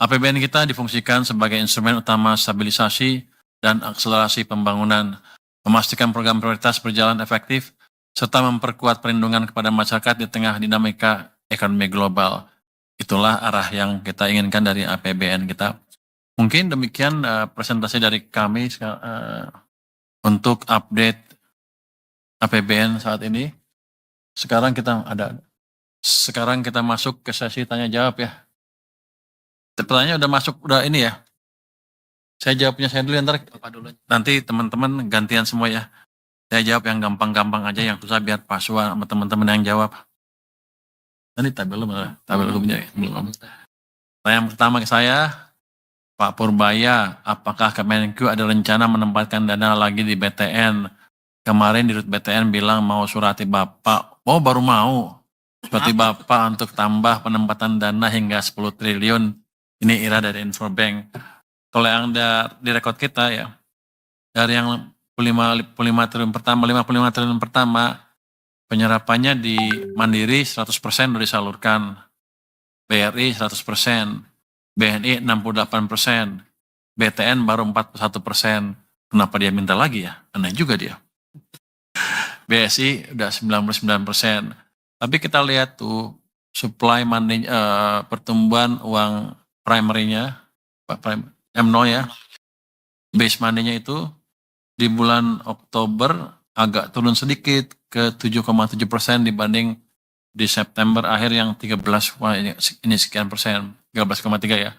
APBN kita difungsikan sebagai instrumen utama stabilisasi dan akselerasi pembangunan, memastikan program prioritas berjalan efektif, serta memperkuat perlindungan kepada masyarakat di tengah dinamika ekonomi global. Itulah arah yang kita inginkan dari APBN kita. Mungkin demikian presentasi dari kami untuk update APBN saat ini. Sekarang kita masuk ke sesi tanya jawab ya. Pertanyaannya udah masuk, udah ini ya. Saya jawabnya saya dulu, nanti teman-teman gantian semua ya. Saya jawab yang gampang-gampang aja, yang susah biar Pak Suwa sama teman-teman yang jawab. Nanti tabel punya belum. Yang pertama ke saya, Pak Purbaya, apakah Kemenku ada rencana menempatkan dana lagi di BTN? Kemarin di BTN bilang mau surati Bapak. Oh baru mau. Surati Bapak untuk tambah penempatan dana hingga 10 triliun. Ini Ira dari Infobank. Kalau yang di rekod kita ya, dari yang 55 triliun pertama, penyerapannya di Mandiri 100% sudah disalurkan. BRI 100%, BNI 68%, BTN baru 41%. Kenapa dia minta lagi ya? Aneh juga dia. BSI udah 99%. Tapi kita lihat tuh supply money, pertumbuhan uang primary-nya, M0 ya, base money-nya itu di bulan Oktober agak turun sedikit ke 7,7% dibanding di September akhir yang 13, wah ini sekian persen, 13,3 ya.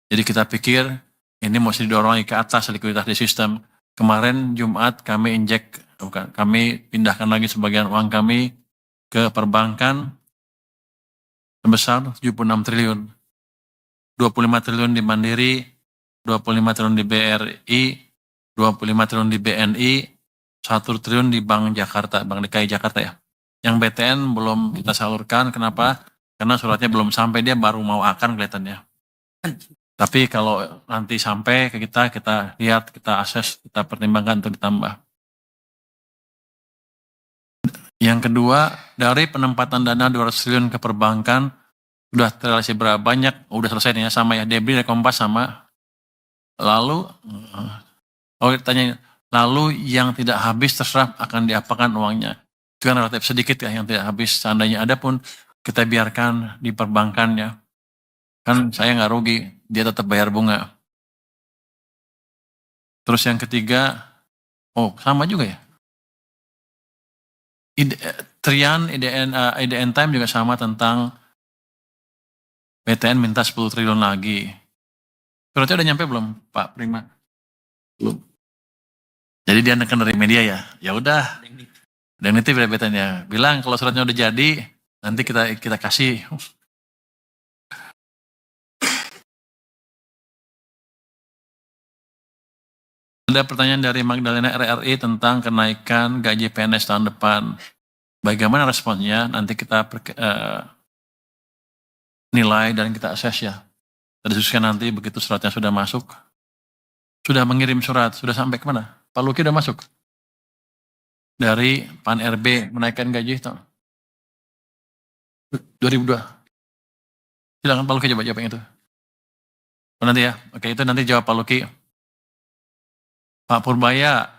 Jadi kita pikir ini mesti didorong ke atas likuiditas di sistem. Kemarin Jumat kami kami pindahkan lagi sebagian uang kami ke perbankan sebesar 76 triliun. 25 triliun di Mandiri, 25 triliun di BRI, 25 triliun di BNI, 1 triliun di Bank Jakarta, Bank DKI Jakarta ya. Yang BTN belum kita salurkan, kenapa? Karena suratnya belum sampai, dia baru mau akan kelihatannya. Tapi kalau nanti sampai ke kita lihat, kita akses, kita pertimbangkan untuk ditambah. Yang kedua, dari penempatan dana 200 triliun ke perbankan, sudah terrealisasi berapa banyak? Udah selesai nih ya, sama ya, Debri dari Kompas sama. Lalu, lalu yang tidak habis terserah akan diapakan uangnya. Itu kan relatif sedikit ya yang tidak habis. Seandainya ada pun kita biarkan di perbankan ya. Kan saya nggak rugi, dia tetap bayar bunga. Terus yang ketiga, sama juga ya. Trian, IDN Time juga sama tentang BTN minta 10 triliun lagi. Suratnya udah nyampe belum Pak Prima? Belum. Jadi dia neken dari media ya. Ya udah. Dan itu BTN ya. Bilang kalau suratnya udah jadi, nanti kita kasih. Ada pertanyaan dari Magdalena RRI tentang kenaikan gaji PNS tahun depan. Bagaimana responnya? Nanti kita nilai dan kita akses ya. Kita diskusikan nanti begitu suratnya sudah masuk. Sudah mengirim surat, sudah sampai kemana? Pak Luki udah masuk? Dari Pan RB menaikkan gaji itu 2002. Silakan Pak Luki coba jawab yang itu. Nanti ya, oke itu nanti jawab Pak Luki. Pak Purbaya,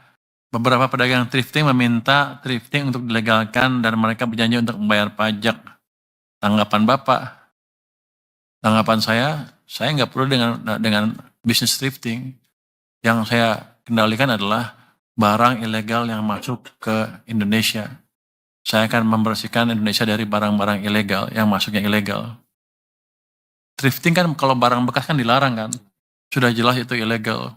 beberapa pedagang thrifting meminta thrifting untuk dilegalkan dan mereka berjanji untuk membayar pajak. Tanggapan Bapak? Tanggapan saya nggak perlu dengan bisnis thrifting. Yang saya kendalikan adalah barang ilegal yang masuk ke Indonesia. Saya akan membersihkan Indonesia dari barang-barang ilegal yang masuknya ilegal. Thrifting kan kalau barang bekas kan dilarang kan. Sudah jelas itu ilegal.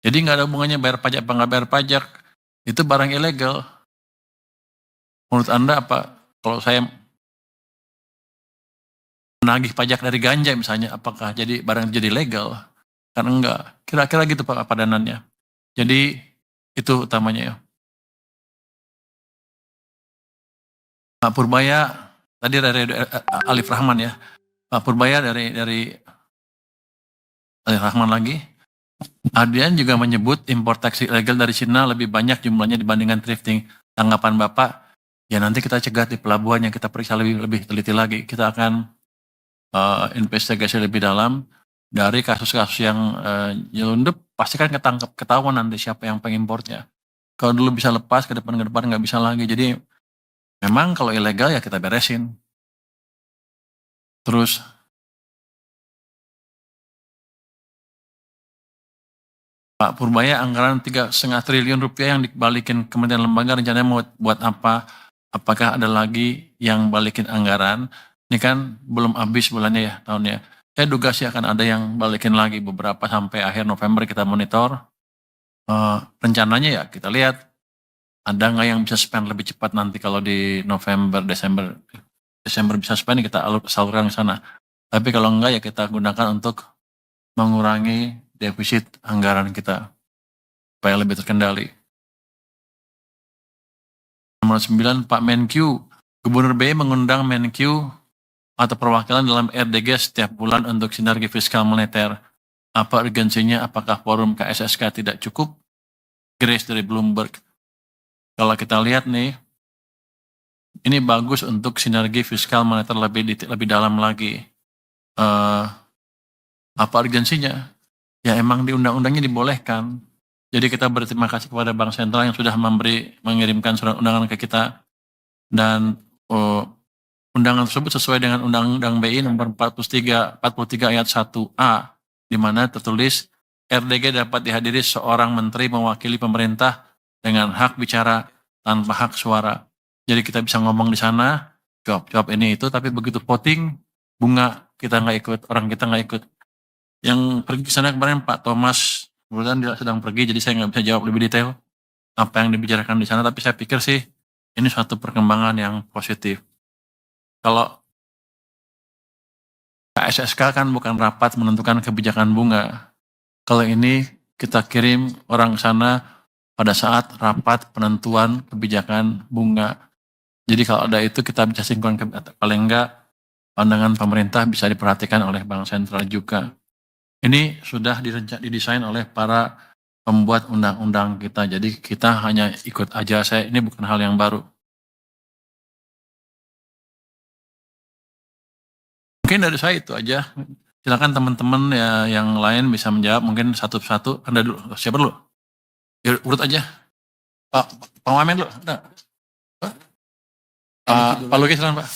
Jadi nggak ada hubungannya bayar pajak apa nggak bayar pajak. Itu barang ilegal. Menurut Anda apa? Kalau saya menagih pajak dari ganja misalnya, apakah jadi barang jadi legal? Kan enggak. Kira-kira gitu Pak padanannya. Jadi itu utamanya ya. Pak Purbaya, tadi dari Alif Rahman ya. Pak Purbaya dari Alif Rahman lagi. Adrian juga menyebut impor taksi ilegal dari Cina lebih banyak jumlahnya dibandingkan thrifting. Tanggapan Bapak, ya nanti kita cegat di pelabuhan yang kita periksa lebih teliti lagi. Kita akan investigasi lebih dalam dari kasus-kasus yang nyelundup, pasti kan ketahuan nanti siapa yang pengimportnya. Kalau dulu bisa lepas, ke depan nggak bisa lagi. Jadi memang kalau ilegal ya kita beresin. Terus Pak Purbaya, anggaran 3,5 triliun rupiah yang dibalikin kementerian lembaga rencananya mau buat apa? Apakah ada lagi yang balikin anggaran? Ini kan belum habis bulannya ya, tahunnya. Saya duga sih akan ada yang balikin lagi beberapa sampai akhir November kita monitor. Rencananya ya kita lihat ada nggak yang bisa spend lebih cepat nanti kalau di November, Desember bisa spend kita salurkan ke sana. Tapi kalau enggak ya kita gunakan untuk mengurangi defisit anggaran kita supaya lebih terkendali. Nomor 9, Pak Menkyu, Gubernur BI mengundang Menkyu atau perwakilan dalam RDG setiap bulan untuk sinergi fiskal moneter. Apa urgensinya? Apakah forum KSSK tidak cukup? Grace dari Bloomberg. Kalau kita lihat nih, ini bagus untuk sinergi fiskal moneter lebih dalam lagi. Apa urgensinya? Ya emang di undang-undangnya dibolehkan. Jadi kita berterima kasih kepada Bank Sentral yang sudah mengirimkan surat undangan ke kita. Dan undangan tersebut sesuai dengan Undang-Undang BI nomor 43 ayat 1A, di mana tertulis RDG dapat dihadiri seorang menteri mewakili pemerintah dengan hak bicara tanpa hak suara. Jadi kita bisa ngomong di sana, jawab ini itu, tapi begitu voting, bunga kita nggak ikut, orang kita nggak ikut. Yang pergi ke sana kemarin Pak Thomas, kemudian dia sedang pergi, jadi saya nggak bisa jawab lebih detail apa yang dibicarakan di sana, tapi saya pikir sih ini suatu perkembangan yang positif. Kalau KSSK kan bukan rapat menentukan kebijakan bunga. Kalau ini kita kirim orang ke sana pada saat rapat penentuan kebijakan bunga. Jadi kalau ada itu kita bisa sinkron, paling enggak pandangan pemerintah bisa diperhatikan oleh Bank Sentral juga. Ini sudah didesain oleh para pembuat undang-undang kita, jadi kita hanya ikut aja. Ini bukan hal yang baru. Mungkin dari saya itu aja. Silakan teman-teman ya yang lain bisa menjawab, mungkin satu-satu. Anda dulu, siapa dulu? Ya, urut aja. Pak Wamen dulu. Pak Luki, silakan Pak.